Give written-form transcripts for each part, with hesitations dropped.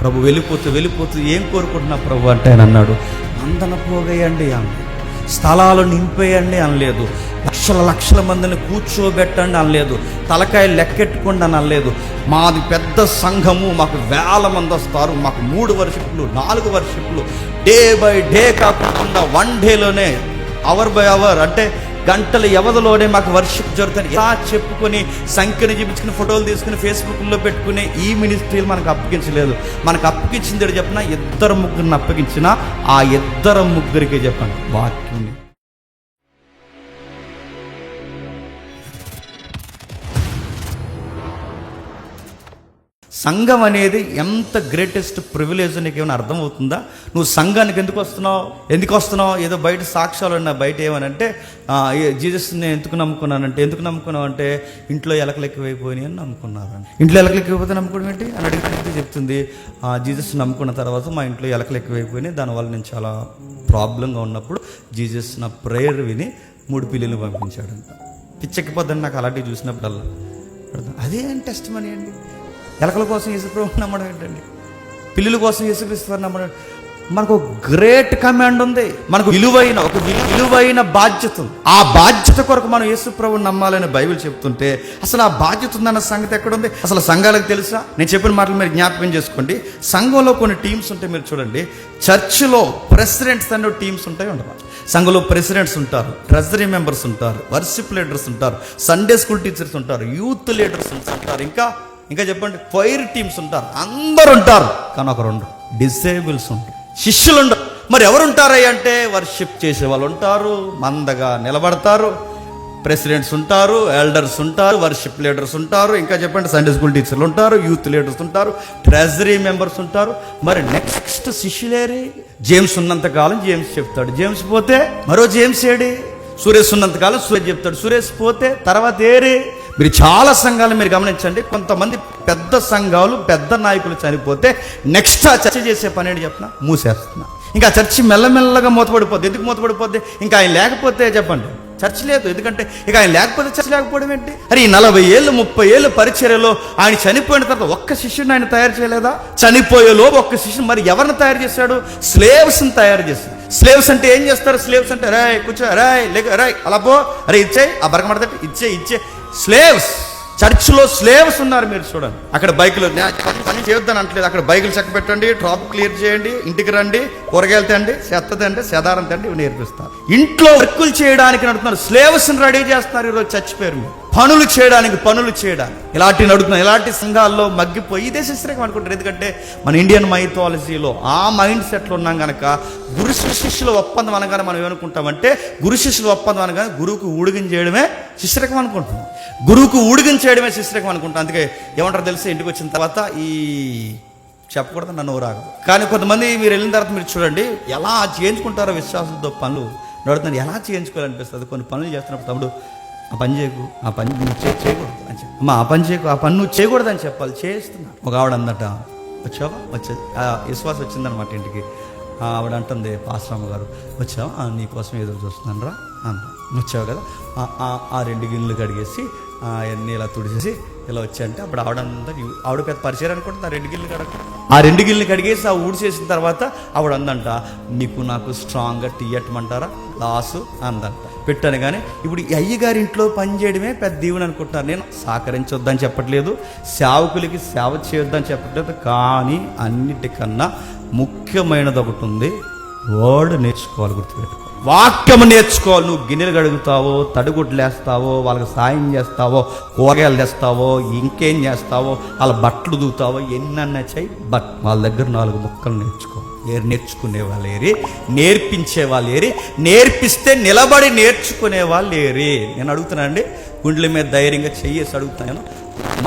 ప్రభు వెళ్ళిపోతూ ఏం కోరుకుంటున్నా ప్రభు అంటే ఆయన అన్నాడు, మందన పోగేయండి అన్నాడు, స్థలాలు నింపేయండి అనలేదు, లక్షల మందిని కూర్చోబెట్టండి అనలేదు, తలకాయలు లెక్కెట్టుకోండి అని అనలేదు. మాది పెద్ద సంఘము, మాకు 1000 మంది వస్తారు, మాకు 3 వర్షిప్లు 4 వర్షిప్లు డే బై డే కాకుండా 1 డేలోనే అవర్ బై అవర్ అంటే గంటల వ్యవధిలోనే మాకు వర్షిప్ జరుగుతుంది ఇలా చెప్పుకొని సంఖ్యను చూపించుకుని ఫోటోలు తీసుకుని ఫేస్బుక్లో పెట్టుకునే ఈ మినిస్ట్రీలు మనకు అప్పగించలేదు. మనకు అప్పగించింది చెప్పిన 2-3 అప్పగించిన ఆ 2-3 చెప్పండి వాక్యం. సంఘం అనేది ఎంత గ్రేటెస్ట్ ప్రివిలేజ్ నీకు ఏమైనా అర్థమవుతుందా? నువ్వు సంఘానికి ఎందుకు వస్తున్నావు? ఏదో బయట సాక్ష్యాలు ఉన్నా, బయట ఏమనంటే జీసస్ని ఎందుకు నమ్ముకున్నావు అంటే ఇంట్లో ఎలకలు ఎక్కువైపోయినాయి అని నమ్ముకున్నారని. ఇంట్లో ఎలకలు ఎక్కువైపోతే నమ్ముకోవడం ఏంటి అని అడిగితే చెప్తుంది, జీసస్ నమ్ముకున్న తర్వాత మా ఇంట్లో ఎలకలు ఎక్కువైపోయినాయి, దానివల్ల నేను చాలా ప్రాబ్లంగా ఉన్నప్పుడు జీసస్ నా ప్రేయర్ విని 3 పిల్లలు పంపించాడంట. పిచ్చెక్కిపోద్దని నాకు అలాంటివి చూసినప్పుడల్లా అదే టెస్ట్ మనీ అండి. ఎలకల కోసం యేసుప్రభువు నమ్మడం ఏంటండి? పిల్లుల కోసం యేసుక్రీస్తు నమ్మడం. మనకు గ్రేట్ కమాండ్ ఉంది, మనకు విలువైన బాధ్యత ఉంది. ఆ బాధ్యత కొరకు మనం యేసుప్రభువుని నమ్మాలని బైబిల్ చెప్తుంటే అసలు ఆ బాధ్యత ఉందన్న సంగతి ఎక్కడుంది? అసలు సంఘాలకు తెలుసా? నేను చెప్పిన మాటలు మీరు జ్ఞాపకం చేసుకోండి. సంఘంలో కొన్ని టీమ్స్ ఉంటాయి, మీరు చూడండి. చర్చిలో ప్రెసిడెంట్స్ అనే టీమ్స్ ఉంటాయి ఉండవు. సంఘంలో ప్రెసిడెంట్స్ ఉంటారు, ట్రెజరీ మెంబర్స్ ఉంటారు, వర్షిప్ లీడర్స్ ఉంటారు, సండే స్కూల్ టీచర్స్ ఉంటారు, యూత్ లీడర్స్ ఉంటారు, ఇంకా చెప్పండి ఫైర్ టీమ్స్ ఉంటారు, అందరు ఉంటారు. కానీ ఒకరు ఉండరు, డిసేబుల్స్ ఉంటారు, శిష్యులు ఉండరు. మరి ఎవరు ఉంటారయ్య అంటే వర్షిప్ చేసే వాళ్ళు ఉంటారు, మందగా నిలబడతారు, ప్రెసిడెంట్స్ ఉంటారు, ఎల్డర్స్ ఉంటారు, వర్షిప్ లీడర్స్ ఉంటారు, ఇంకా చెప్పండి సండే స్కూల్ టీచర్లు ఉంటారు, యూత్ లీడర్స్ ఉంటారు, ట్రెజరీ మెంబర్స్ ఉంటారు. మరి నెక్స్ట్ శిష్యులేరి? జేమ్స్ ఉన్నంతకాలం జేమ్స్ చెప్తాడు, జేమ్స్ పోతే మరో జేమ్స్ ఏడి? సురేష్ ఉన్నంతకాలం సురేష్ చెప్తాడు, సురేష్ పోతే తర్వాత ఏరి? మీరు చాలా సంఘాలు మీరు గమనించండి, కొంతమంది పెద్ద సంఘాలు పెద్ద నాయకులు చనిపోతే నెక్స్ట్ ఆ చర్చ చేసే పని ఏంటి చెప్పిన? మూసేస్తున్నా. ఇంకా చర్చి మెల్లమెల్లగా మూతపడిపోద్ది. ఎందుకు మూతపడిపోద్ది? ఇంకా ఆయన లేకపోతే చెప్పండి చర్చ్ లేదు. ఎందుకంటే ఇక ఆయన లేకపోతే చర్చ లేకపోవడం ఏంటి? అరే ఈ 40 ఏళ్ళు 30 ఏళ్ళు పరిచర్యలో ఆయన చనిపోయిన తర్వాత ఒక్క శిష్యుని ఆయన తయారు చేయలేదా? చనిపోయేలోపు ఒక్క శిష్యుని మరి ఎవరిని తయారు చేశాడు? స్లేవ్స్ని తయారు చేశాడు. స్లేవ్స్ అంటే ఏం చేస్తారు? స్లేవ్స్ అంటే రాయ్ కూర్చో, రాయ్ లేక రాయ్ అలా పో, అరే ఇచ్చేయి ఆ బరకమడతట్టి ఇచ్చే స్లేవ్స్. చర్చ్లో స్లేవ్స్ ఉన్నారు, మీరు చూడండి. అక్కడ బైకులు పని చేయొద్దని అంటలేదు, అక్కడ బైకులు చెక్క పెట్టండి, ట్రాఫిక్ క్లియర్ చేయండి, ఇంటికి రండి, కూరగాయలు తండి, చెత్త తండి, సెదారం తండి, ఇవి నేర్పిస్తారు. ఇంట్లో వర్కులు చేయడానికి నడుతున్నారు, స్లేవ్స్ని రెడీ చేస్తున్నారు ఈరోజు చర్చ్ పేరు మీద. పనులు చేయడానికి ఇలాంటి నడుపుతున్నారు. ఇలాంటి సంఘాల్లో మగ్గిపోయి ఇదే శిష్యరేఖం అనుకుంటారు. ఎందుకంటే మన ఇండియన్ మైథాలజీలో ఆ మైండ్ సెట్లో ఉన్నాం కనుక గురు శిష్యుల ఒప్పందం అనగానే మనం ఏమనుకుంటామంటే గురు శిష్యుల ఒప్పందం అనగానే గురువుకు ఊడిగం చేయడమే శిష్యరేఖం అనుకుంటున్నాం. గురువుకు ఊడిగం చేయడమే శిష్యరేఖం అనుకుంటాం. అందుకే ఏమంటారు తెలిసి ఇంటికి వచ్చిన తర్వాత ఈ చెప్పకూడదు నన్ను రాగదు. కానీ కొంతమంది మీరు వెళ్ళిన తర్వాత మీరు చూడండి ఎలా చేయించుకుంటారో విశ్వాసంతో పనులు నడుతున్నారు. ఎలా చేయించుకోవాలనిపిస్తుంది. కొన్ని పనులు చేస్తున్నప్పుడు తమ్ముడు ఆ పని చేయకు, ఆ పని నువ్వు చేయకూడదు అని చెప్పి, అమ్మ ఆ పని చేయకు, ఆ పని నువ్వు చేయకూడదు అని చెప్పాలి. చేస్తున్నా. ఒక ఆవిడ అందట వచ్చావా? వచ్చేది విశ్వాసం వచ్చిందనమాట ఇంటికి. ఆవిడ అంటుంది, పాస్టమ్మ గారు వచ్చావా, నీకోసం ఎదురు చూస్తున్నాను రా అంత. వచ్చావు కదా, ఆ 2 గిన్నెలు కడిగేసి అవన్నీ ఇలా తుడిచేసి ఇలా వచ్చాయంటే అప్పుడు ఆవిడ పెద్ద పరిచయం అనుకుంటుంది. ఆ 2 గిన్నెలు కడిగేసి ఆ ఊడిచేసిన తర్వాత ఆవిడ అందంట, నీకు నాకు స్ట్రాంగ్గా టీ ఎట్టమంటారా లాసు అందంట. పెట్టాను. కానీ ఇప్పుడు ఈ అయ్యగారి ఇంట్లో పని చేయడమే పెద్ద దీవెన అనుకుంటున్నారు. నేను సహకరించొద్దని చెప్పట్లేదు, సేవకులకి సేవ చేయొద్దని చెప్పట్లేదు. కానీ అన్నిటికన్నా ముఖ్యమైనది ఒకటి ఉంది, వర్డ్ నేర్చుకోవాలి, గుర్తుపెట్టుకో. వాక్యం నేర్చుకోవాలి. నువ్వు గిన్నెలు కడుగుతావో, తడిగుడ్లు వేస్తావో, వాళ్ళకి సాయం చేస్తావో, కూరగాయలు తెస్తావో, ఇంకేం చేస్తావో, వాళ్ళ బట్టలు దూతావో, ఎన్నన్నా చెయ్యి. బట్ వాళ్ళ దగ్గర 4 ముక్కలు నేర్చుకో. నేర్చుకునే వాళ్ళు ఏరి, నేర్పించే వాళ్ళు ఏరి, నేర్పిస్తే నిలబడి నేర్చుకునే వాళ్ళు ఏరి. నేను అడుగుతున్నానండి, గుండెల మీద ధైర్యంగా చెయ్యేసి అడుగుతున్నాను.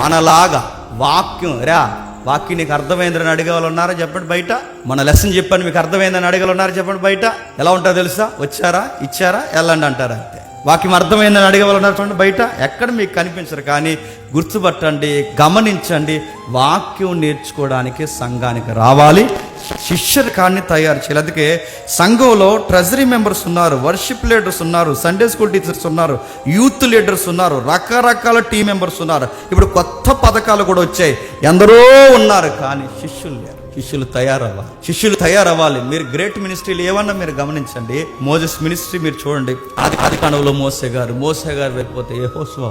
మనలాగా వాక్యం వాక్యం నీకు అర్థమైందని అడిగే వాళ్ళు ఉన్నారా చెప్పండి బయట. మన లెసన్ చెప్పాను మీకు అర్థమైందని అడిగే వాళ్ళు ఉన్నారా చెప్పండి బయట. ఎలా ఉంటుందో తెలుసా? వచ్చారా, ఇచ్చారా, వెళ్ళండి అంటారా అంతే. వాక్యం అర్థమైందని అడిగే వాళ్ళు ఉన్నారు చూడండి బయట. ఎక్కడ మీకు కనిపించరు. కానీ గుర్తుపట్టండి, గమనించండి, వాక్యం నేర్చుకోవడానికి సంఘానికి రావాలి, శిష్యరికాన్ని తయారు చేయాలి. అందుకే సంఘంలో ట్రెజరీ మెంబర్స్ ఉన్నారు, వర్షిప్ లీడర్స్ ఉన్నారు, సండే స్కూల్ టీచర్స్ ఉన్నారు, యూత్ లీడర్స్ ఉన్నారు, రకరకాల టీం మెంబర్స్ ఉన్నారు. ఇప్పుడు కొత్త పథకాలు కూడా వచ్చాయి, ఎందరో ఉన్నారు, కానీ శిష్యులు లేరు. శిష్యులు తయారవ్వాలి. మీరు గ్రేట్ మినిస్ట్రీలు ఏమన్నా మీరు గమనించండి. మోజెస్ మినిస్ట్రీ మీరు చూడండి. ఆది కాండంలో మోసే గారు వెళ్ళిపోతే యెహోషువ,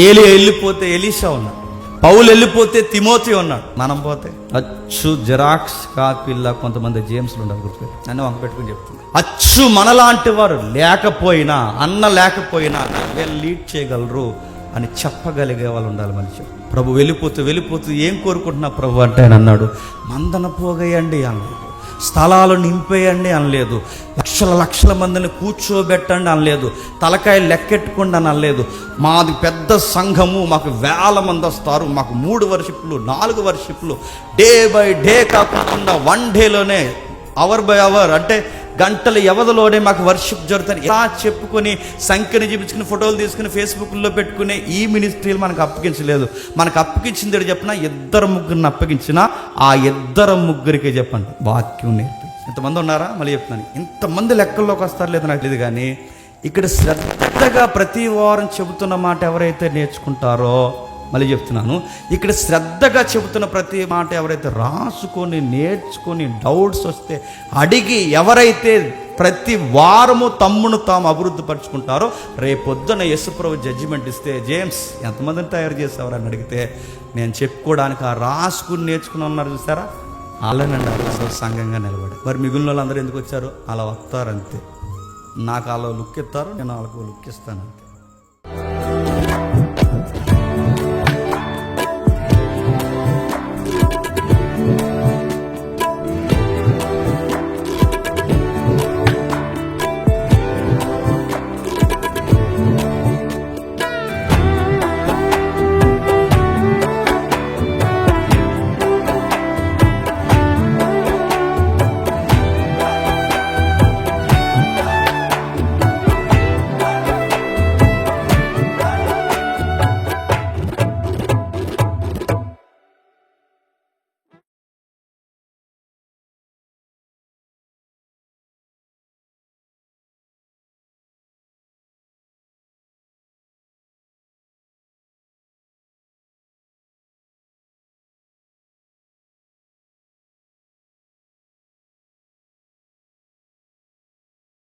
ఏలి వెళ్ళిపోతే ఎలీషా ఉన్నాడు, పౌలు వెళ్ళిపోతే తిమోతి ఉన్నాడు. మనం పోతే అచ్చు జిరాక్స్ కాపీల్లా కొంతమంది జేమ్స్లు ఉండాలి. గుర్తుపెట్టి నన్ను వంక పెట్టుకుని చెప్తున్నా, అచ్చు మనలాంటి వారు లేకపోయినా, అన్న లేకపోయినా లీడ్ చేయగలరు అని చెప్పగలిగే వాళ్ళు ఉండాలి మనిషి. ప్రభు వెళ్ళిపోతూ ఏం కోరుకుంటున్నా ప్రభు అంటే ఆయన అన్నాడు, మందన పోగేయండి అనలేదు, స్థలాలు నింపేయండి అనలేదు, లక్షల మందిని కూర్చోబెట్టండి అనలేదు, తలకాయలు లెక్కెట్టుకోండి అని అనలేదు. మాది పెద్ద సంఘము, మాకు 1000 మంది వస్తారు, మాకు 3 వర్షిప్లు 4 వర్షిప్లు డే బై డే కాకుండా 1 డేలోనే అవర్ బై అవర్ అంటే గంటల వ్యవధిలోనే మాకు వర్షిప్ జరుగుతుంది ఇలా చెప్పుకొని సంఖ్యని చూపించుకుని ఫోటోలు తీసుకుని ఫేస్బుక్లో పెట్టుకునే ఈ మినిస్ట్రీలు మనకు అప్పగించలేదు. మనకు అప్పగించింది చెప్పినా 2-3 అప్పగించినా ఆ 2-3 చెప్పండి వాక్యం నేర్పి. ఇంతమంది ఉన్నారా? మళ్ళీ చెప్తున్నాను, ఇంతమంది లెక్కల్లోకి వస్తారు లేదో నాకు తెలియదు, కానీ ఇక్కడ శ్రద్ధగా ప్రతి వారం చెబుతున్న మాట ఎవరైతే నేర్చుకుంటారో, మళ్ళీ చెప్తున్నాను, ఇక్కడ శ్రద్ధగా చెబుతున్న ప్రతి మాట ఎవరైతే రాసుకొని నేర్చుకొని డౌట్స్ వస్తే అడిగి ఎవరైతే ప్రతి వారము తమ్మును తాము అభివృద్ధి పరుచుకుంటారో, రేపొద్దున యేసుప్రభు జడ్జిమెంట్ ఇస్తే, జేమ్స్ ఎంతమందిని తయారు చేసేవారు అని అడిగితే, నేను చెప్పుకోవడానికి ఆ రాసుకుని నేర్చుకుని ఉన్నారు చూసారా, అలానండి అసలు సంఘంగా నిలబడి. మరి మిగిలిన వాళ్ళందరూ ఎందుకు వచ్చారు? అలా వస్తారంతే. నాకు అలా లుక్ ఇస్తారు, నేను వాళ్ళకు లుక్ ఇస్తాను అంతే.